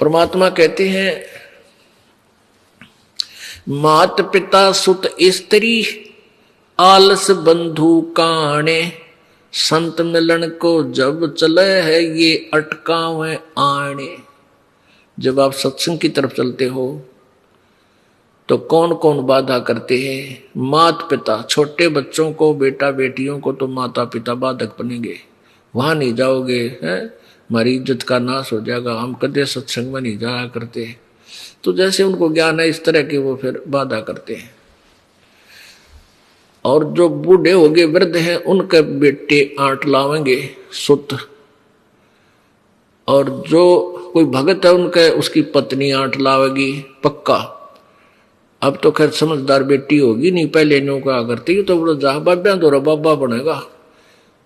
परमात्मा कहते हैं मात पिता सुत स्त्री आलस बंधु काणे, संत मिलन को जब चले है ये अटकावे आने। जब आप सत्संग की तरफ चलते हो तो कौन कौन बाधा करते हैं? मात पिता, छोटे बच्चों को, बेटा बेटियों को तो माता पिता बाधक बनेंगे। वहां नहीं जाओगे हैं, हमारी इज्जत का नाश हो जाएगा, हम कदे सत्संग में नहीं जाया करते। तो जैसे उनको ज्ञान है इस तरह के वो फिर बाधा करते हैं। और जो बूढ़े हो गए, वृद्ध हैं, उनके बेटे आंट लावेंगे सुत, और जो कोई भगत है उनके उसकी पत्नी आंट लावेगी पक्का। अब तो खैर समझदार बेटी होगी, नहीं पहले न्यू कहा करती तो बोलो जा बाब्या तो बाबा बनेगा,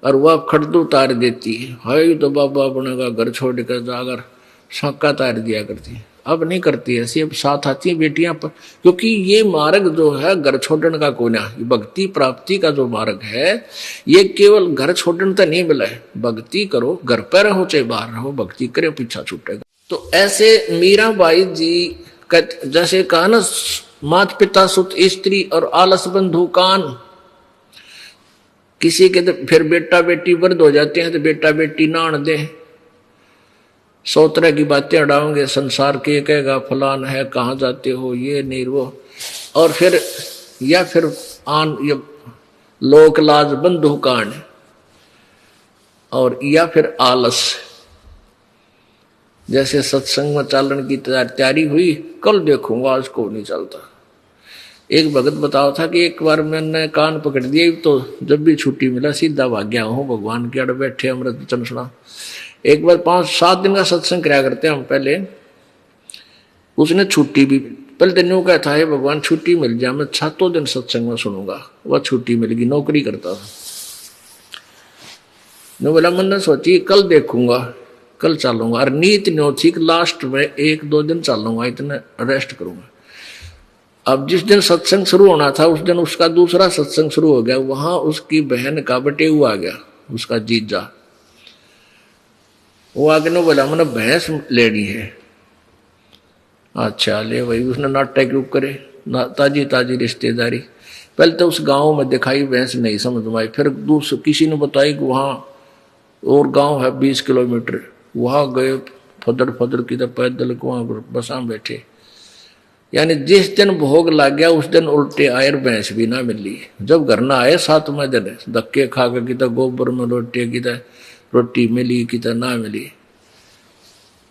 और वह खड़दू तार देती है तो बाबा बनेगा, घर छोड़ कर जाकर शाका तार दिया करती है। अब नहीं करती ऐसी, अब साथ आती है बेटियां पर, क्योंकि ये मार्ग जो है घर छोड़ने का कोई ना, भक्ति प्राप्ति का जो मार्ग है ये केवल घर छोड़ने तो नहीं मिला है। भक्ति करो, घर पर रहो चाहे बाहर रहो, भक्ति करे पीछा छूटेगा। तो ऐसे मीराबाई जी जैसे कहा ना, माता पिता सुत स्त्री और आलस बंधु कान। किसी के तो फिर बेटा बेटी वृद्ध हो जाते हैं तो बेटा बेटी नान दे, 100 तरह की बातें अड़ाओगे संसार के, कहेगा फलान है, कहाँ जाते हो, ये नहीं वो। और फिर या फिर ये लोक लाज बंधु कांड, और या फिर आलस। जैसे सत्संग में चालन की तैयारी हुई, कल देखूंगा, आज को नहीं चलता। एक भगत बताओ था कि एक बार मैंने कान पकड़ दिए तो जब भी छुट्टी मिला सीधा भाग गया हूँ, भगवान के अड़ बैठे अमृत वचन सुना। एक बार 5-7 दिन का सत्संग कराया करते हम पहले, उसने छुट्टी भी पहले दिन यूं कहता है भगवान छुट्टी मिल जाए, मैं 7 दिन सत्संग में सुनूंगा। वह छुट्टी मिल गई, नौकरी करता था। नो बोला मैंने सोची कल देखूंगा, कल चलूंगा, और नीत न्यो थी लास्ट में 1-2 दिन चलूंगा, इतने रेस्ट करूंगा। अब जिस दिन सत्संग शुरू होना था उस दिन उसका दूसरा सत्संग शुरू हो गया। वहां उसकी बहन का बटेऊ आ गया, उसका जीजा। वो आगे ने बोला मैंने भैंस लेनी है। अच्छा ले भाई, उसने नाटक क्यों करे, ताजी ताजी रिश्तेदारी। पहले तो उस गांव में दिखाई भैंस, नहीं समझ में आई। फिर दूसरे किसी ने बताई कि वहाँ और गांव है 20 किलोमीटर, वहां गए फदर फदर की तो पैदल को वहां बसा बैठे। यानी जिस दिन भोग लग गया उस दिन उल्टे आए, भैंस भी ना मिली। जब घर ना आए 7वें दिन धक्के खा कर किता गोबर में रोटी, किता रोटी मिली, किता ना मिली।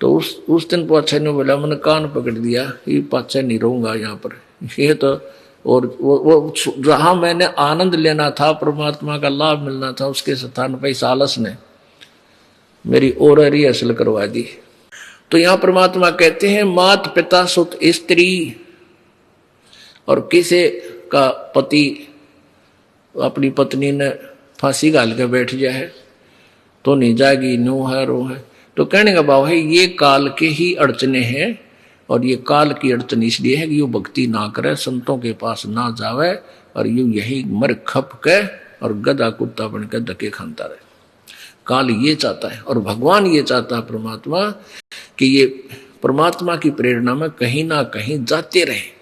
तो उस दिन पाछे ने बोला मैंने कान पकड़ दिया, ये पाछे नहीं रहूंगा यहाँ पर, ये तो। और वो जहां मैंने आनंद लेना था, परमात्मा का लाभ मिलना था, उसके स्थान पर इस आलस ने मेरी और रिहर्सल करवा दी। तो यहां परमात्मा कहते हैं मात पिता सुत स्त्री, और किसी का पति अपनी पत्नी ने फांसी घाल के बैठ जाए तो नहीं जाएगी, नो है रो है। तो कहने का भाव है ये काल के ही अड़चने हैं, और ये काल की अड़चन इसलिए है कि यो भक्ति ना करे, संतों के पास ना जावे, और यूं यही मर खप के और गधा कुत्ता बन के धक्के खानता रहे। काल ये चाहता है, और भगवान ये चाहता है परमात्मा कि ये परमात्मा की प्रेरणा में कहीं ना कहीं जाते रहे।